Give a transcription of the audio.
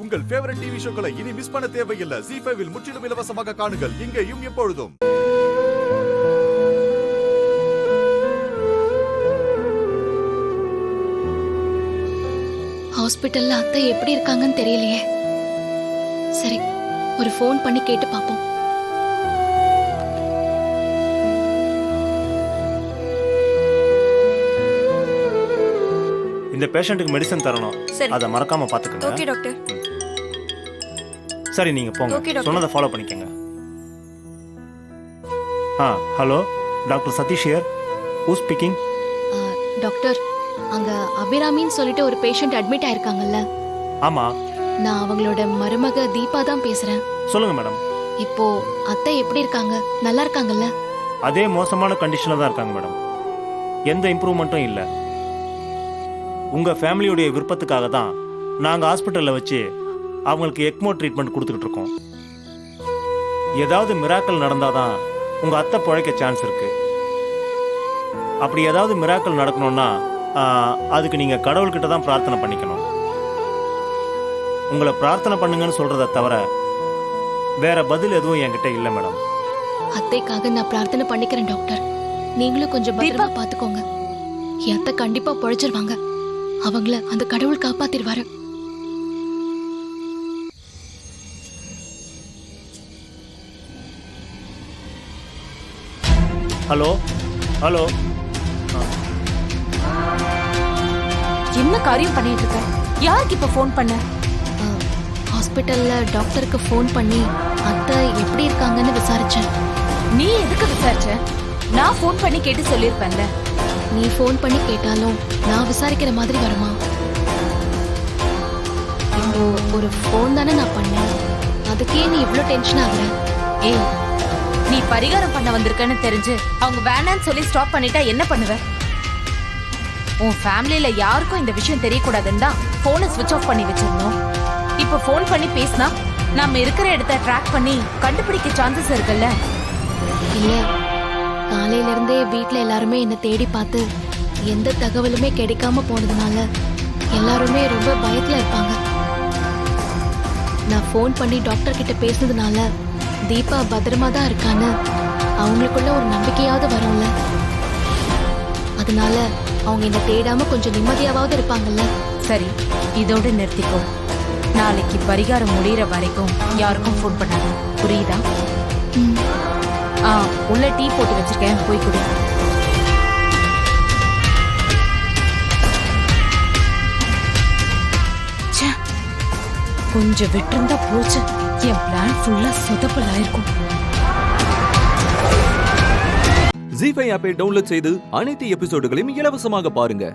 உங்கள் favourite TV ஷோக்களை இனி miss பண்ண தேவையில்லை. ZEE5 இல் முற்றிலும் இலவசமாக காணுங்கள், இங்கேயும் எப்பொழுதும். ஹாஸ்பிட்டல்ல அத்தை எப்படி இருக்காங்கன்னு தெரியலையே. சரி, ஒரு ஃபோன் பண்ணி கேட்டு பாப்போம். இந்த பேஷண்ட்டுக்கு மெடிசன் தரணும், அதை மறக்காம பாத்துக்கங்க. Okay doctor. சரி, நீங்க போங்க, சொன்னதை ஃபாலோ பண்ணிக்கங்க. Hello, doctor Satish here. Who speaking? Doctor, அங்க அபிராமின்னு சொல்லிட்டு ஒரு பேஷண்ட் அட்மிட் ஆயிருக்காங்கல்ல? ஆமா, நான் அவங்களோட மருமக தீபா தான் பேசுறேன். சொல்லுங்க மேடம். இப்போ அத்தை எப்படி இருக்காங்க? நல்லா இருக்காங்கல்ல? அதே மோசமான கண்டிஷன்ல தான் இருக்காங்க மேடம். எந்த இம்ப்ரூவ்மெண்ட்டும் இல்லை. உங்க ஃபேமிலியுடைய விருப்பத்துக்காக தான் நாங்க ஹாஸ்பிட்டல்ல வச்சு அவங்களுக்கு எக்மோ ட்ரீட்மெண்ட் கொடுத்துக்கிட்டு இருக்கோம். ஏதாவது மிராக்கல் நடந்தாதான் உங்க அத்தை பிழைக்க சான்ஸ் இருக்கு. அப்படி ஏதாவது மிராக்கல் நடக்கணும்னா அதுக்கு நீங்க கடவுள்கிட்ட தான் பிரார்த்தனை பண்ணிக்கணும். உங்களை பிரார்த்தனை பண்ணுங்கன்னு சொல்றதை தவிர வேற பதில் எதுவும் என்கிட்ட இல்லை மேடம். அத்தைக்காக நான் பிரார்த்தனை பண்ணிக்கிறேன் டாக்டர். நீங்களும் கொஞ்சம் பத்திரமா பாத்துக்கோங்க. என் அத்தை கண்டிப்பா பொழைச்சிருவாங்க. அவங்கள அந்த கடவுள் காப்பாத்திடுவாரு. ஹலோ ஹலோ, என்ன காரியம் பண்ணிட்டு இருக்க? யாருக்கு இப்ப ஃபோன் பண்ண? ஹாஸ்பிட்டல்ல டாக்டருக்கு ஃபோன் பண்ணி அத்தை எப்படி இருக்காங்கன்னு விசாரிச்சேன். நீ எதுக்கு விசாரிச்ச? நான் ஃபோன் பண்ணி கேட்டு சொல்லிருப்பேன்ல. நீ ஃபோன் பண்ணி கேட்டாலும் நான் விசாரிக்கிற மாதிரி வருமா? இப்போ ஒரு ஃபோன் தானே நான் பண்ணேன், அதுக்கே நீ இவ்ளோ டென்ஷன் ஆகுற? ஏய், நீ பரிகாரம் பண்ண வந்திருக்கன்னு தெரிஞ்சு அவங்க வேணான்னு சொல்லி ஸ்டாப் பண்ணிட்டா என்ன பண்ணுவ? உன் ஃபேமிலியில யாருக்கும் இந்த விஷயம் தெரியக்கூடாதுன்னு தான் போனை ஸ்விட்ச் ஆஃப் பண்ணி வச்சிருந்தோம். இப்ப ஃபோன் பண்ணி பேசினா நாம இருக்கிற இடத்த ட்ராக் பண்ணி கண்டுபிடிக்க சான்சஸ் இருக்குல்ல? இல்ல, காலையில இருந்தே வீட்டுல எல்லாருமே என்ன தேடி பார்த்து எந்த தகவலுமே கிடைக்காம போனதுனால எல்லாருமே ரொம்ப பயத்துல இருப்பாங்க. நான் ஃபோன் பண்ணி டாக்டர் கிட்ட பேசுனதுனால தீபா பத்திரமா தான் இருக்கான்னு அவங்களுக்குள்ள ஒரு நம்பிக்கையாவது வரும்ல. அதனால அவங்க என்ன தேடாம கொஞ்சம் நிம்மதியாவது இருப்பாங்கல்ல. சரி, இதோட நிறுத்திக்கோ. நாளைக்கு பரிகாரம் முடியற வரைக்கும் யாருக்கும் ஃபோன் பண்ணாத, புரியுதா? உள்ள டீ போட்டு வச்சிருக்கேன், போய் குடி. கொஞ்சம் விட்டுருந்தா போச்சு, என் பிளான் ஃபுல்லா சொதப்பல் ஆயிருக்கும். ZEE5 ஆப்பை டவுன்லோட் செய்து அனைத்து எபிசோடுகளையும் இலவசமாக பாருங்க.